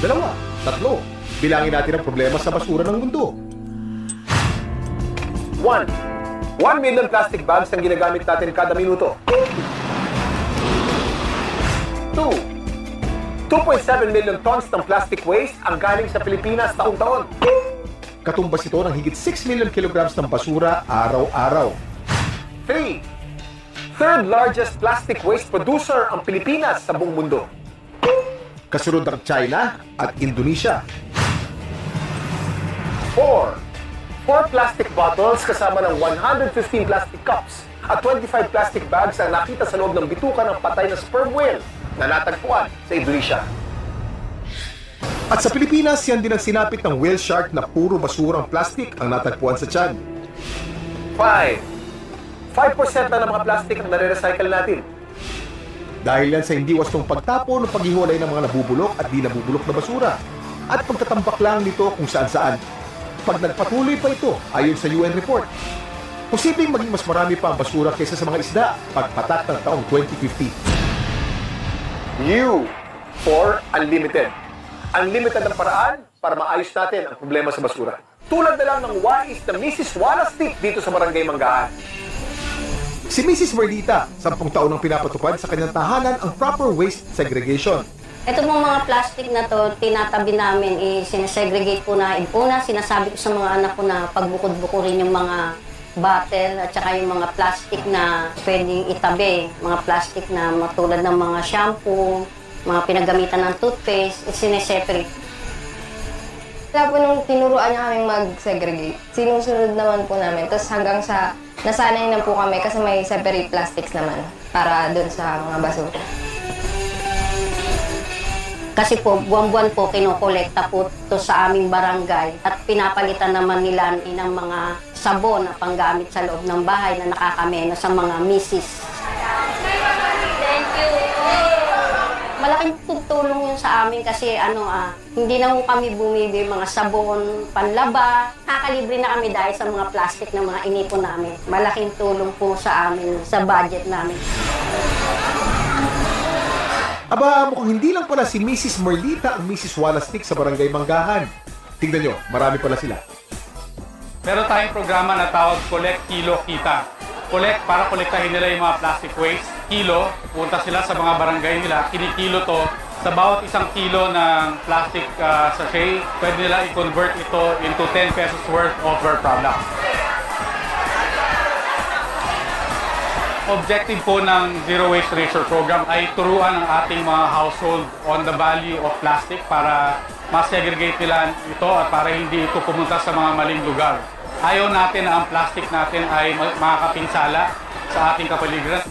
Dalawa, tatlo. Bilangin natin ang problema sa basura ng mundo. 1 million plastic bags ang ginagamit natin kada minuto. 2.7 million tons ng plastic waste ang galing sa Pilipinas taon-taon. Katumbas ito ng higit 6 million kilograms ng basura araw-araw. 3. Third largest plastic waste producer ang Pilipinas sa buong mundo. Kasunod ang China at Indonesia. 4 plastic bottles kasama ng 115 plastic cups at 25 plastic bags ang nakita sa loob ng bituka ng patay na sperm whale na natagpuan sa Indonesia. At sa Pilipinas, yan din ang sinapit ng whale shark na puro basurang plastic ang natagpuan sa tiyan. 5% na ng mga plastic ang nare-recycle natin. Dahil yan sa hindi wastong pagtapon o paghiwalay ng mga nabubulok at di nabubulok na basura at pagtatambak lang nito kung saan-saan. Pag nagpatuloy pa ito, ayon sa UN report, posibleng maging mas marami pa ang basura kaysa sa mga isda pagpatak ng taong 2050. U for Unlimited. Unlimited ang paraan para maayos natin ang problema sa basura. Tulad na lang ng wais na Mrs. Walastik dito sa Barangay Manggahan. Si Mrs. Merlita, 10 taon nang pinapatupad sa kanyang tahanan ang proper waste segregation. Ito pong mga plastic na to, tinatabi namin, sinesegregate po na. Una, sinasabi ko sa mga anak ko na pagbukod-bukurin yung mga bottle at saka yung mga plastic na pwedeng itabi. Mga plastic na matulad ng mga shampoo, mga pinagamitan ng toothpaste, sineseparate. Kaya po nung tinuruan niya kaming mag-segregate, sinusunod naman po namin. Tapos hanggang sa nasanay na po kami kasi may separate plastics naman para dun sa mga basura. Kasi po, buwan-buwan po kinokolekta po ito sa aming barangay at pinapalitan naman nila ng mga sabon na panggamit sa loob ng bahay na nakakameno sa mga misis. Thank you! Malaking tulong yun sa amin kasi hindi na po kami bumibili mga sabon, panlaba. Nakakalibre na kami dahil sa mga plastic na mga inipon namin. Malaking tulong po sa amin, sa budget namin. Aba, mukhang hindi lang pala si Mrs. Merlita ang Mrs. Walastik sa Barangay Manggahan. Tingnan nyo, marami pala sila. Meron tayong programa na tawag Collect, Kilo, Kita. Collect para kolektahin nila yung mga plastic waste. Kilo, punta sila sa mga barangay nila, kinikilo to. Sa bawat isang kilo ng plastic sachet, pwede nila i-convert ito into 10 pesos worth of their product. Objective po ng Zero Waste Ratio Program ay turuan ang ating mga household on the value of plastic para mas-segregate nila ito at para hindi ito pumunta sa mga maling lugar. Ayaw natin na ang plastic natin ay makakapinsala sa ating kapaligiran.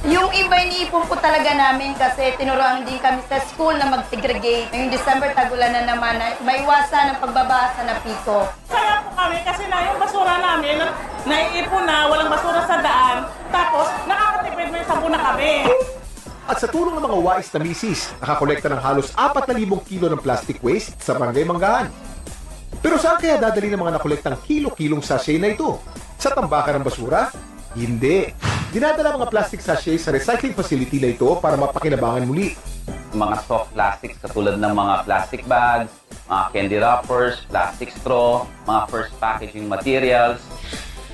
Yung iba iniipon po talaga namin kasi tinuruan din kami sa school na mag-segregate. Ngayong December, tagulan na naman, maiwasan ang pagbabasa ng piko. Kaya po kami kasi na yung basura namin, naiipon na, walang basura sa daan, tapos nakakatipid may sabon na kami. At sa tulong ng mga wais na misis, nakakolekta ng halos 4,000 kilo ng plastic waste sa Barangay Manggahan. Pero saan kaya dadali ng mga nakolektang kilo-kilong sachet na ito? Sa tambakan ng basura? Hindi. Dinadala mga plastic sachet sa recycling facility na ito para mapakinabangan muli. Mga soft plastics katulad ng mga plastic bags, mga candy wrappers, plastic straw, mga first packaging materials.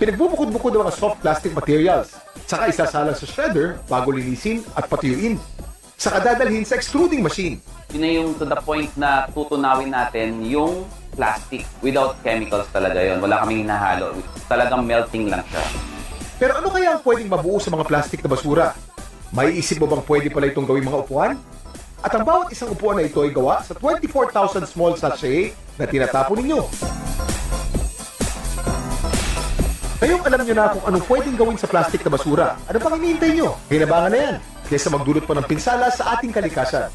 Pinagbubukod-bukod ng mga soft plastic materials, saka isasalang sa shredder bago linisin at patuyuin. Saka dadalhin sa extruding machine. Yun na yung to the point na tutunawin natin yung plastic without chemicals talaga yun. Wala kaming hinahalo. Talagang melting lang siya. Pero ano kaya ang pwedeng mabuo sa mga plastic na basura? May isip mo bang pwede pala itong gawing mga upuan? At ang bawat isang upuan na ito ay gawa sa 24,000 small sachet na tinatapon ninyo. Ngayong alam nyo na kung anong pwedeng gawin sa plastic na basura. Ano pang hinihintay nyo? Hinabangan na yan. Kaysa magdulot pa ng pinsala sa ating kalikasan.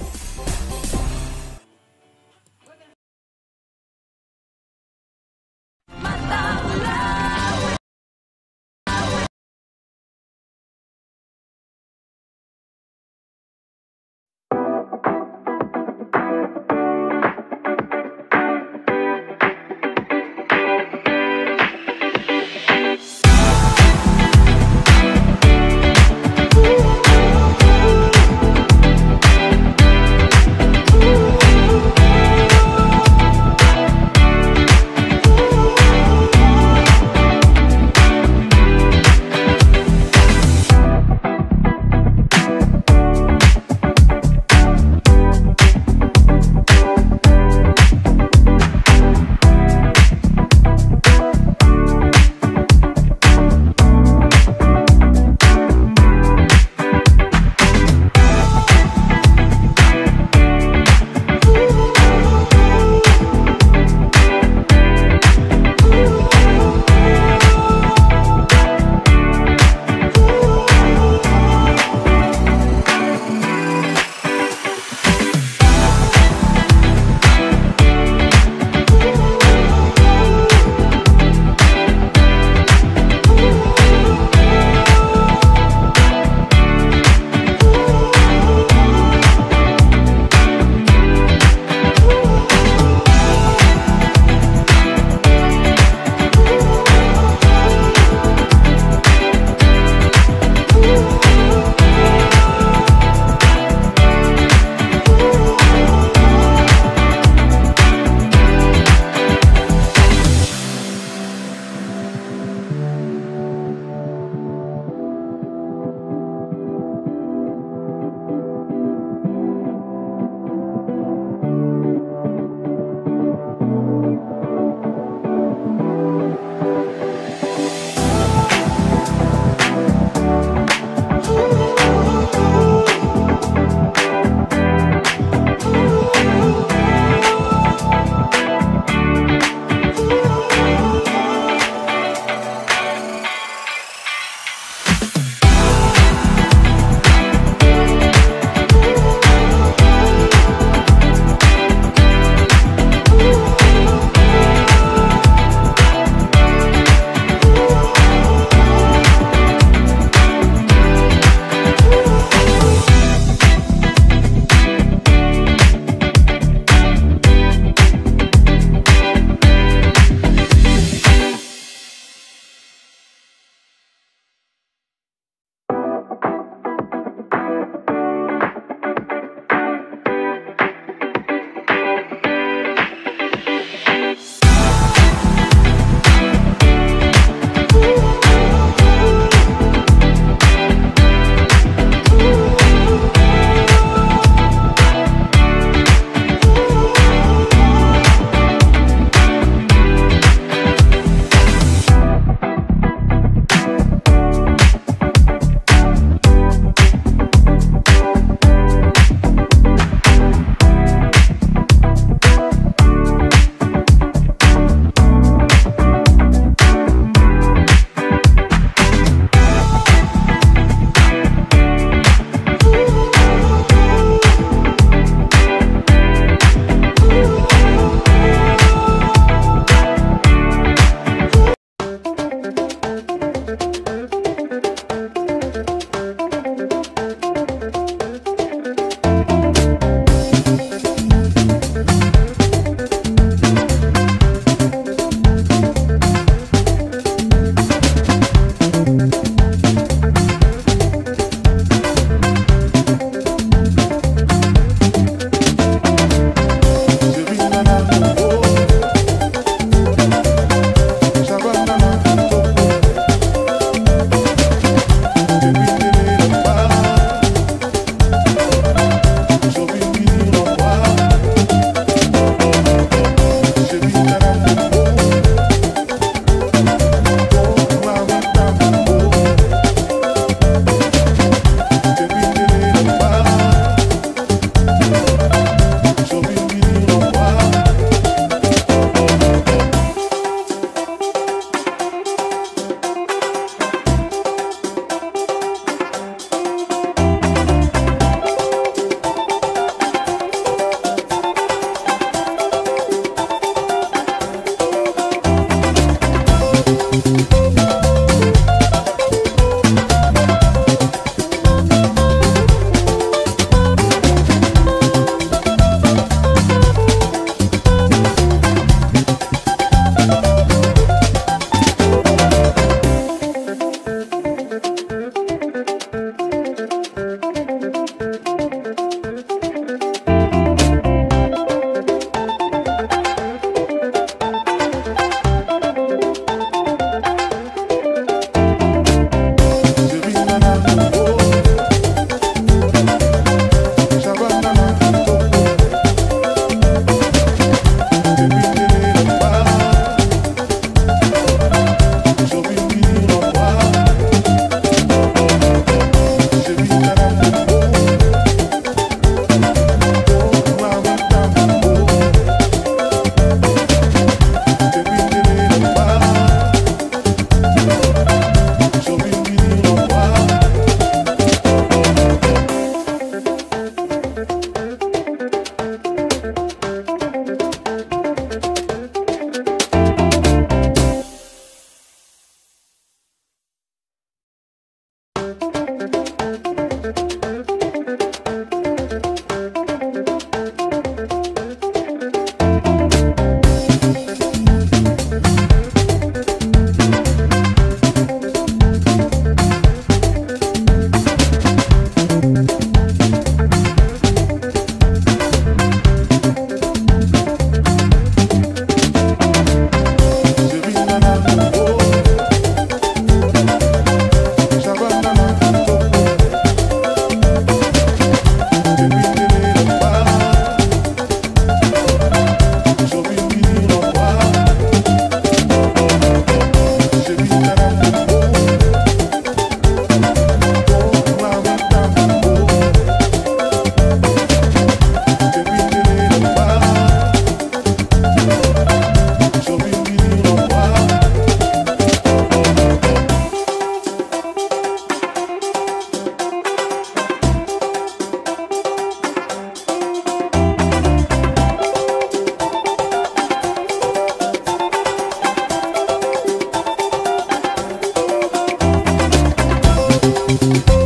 Thank you.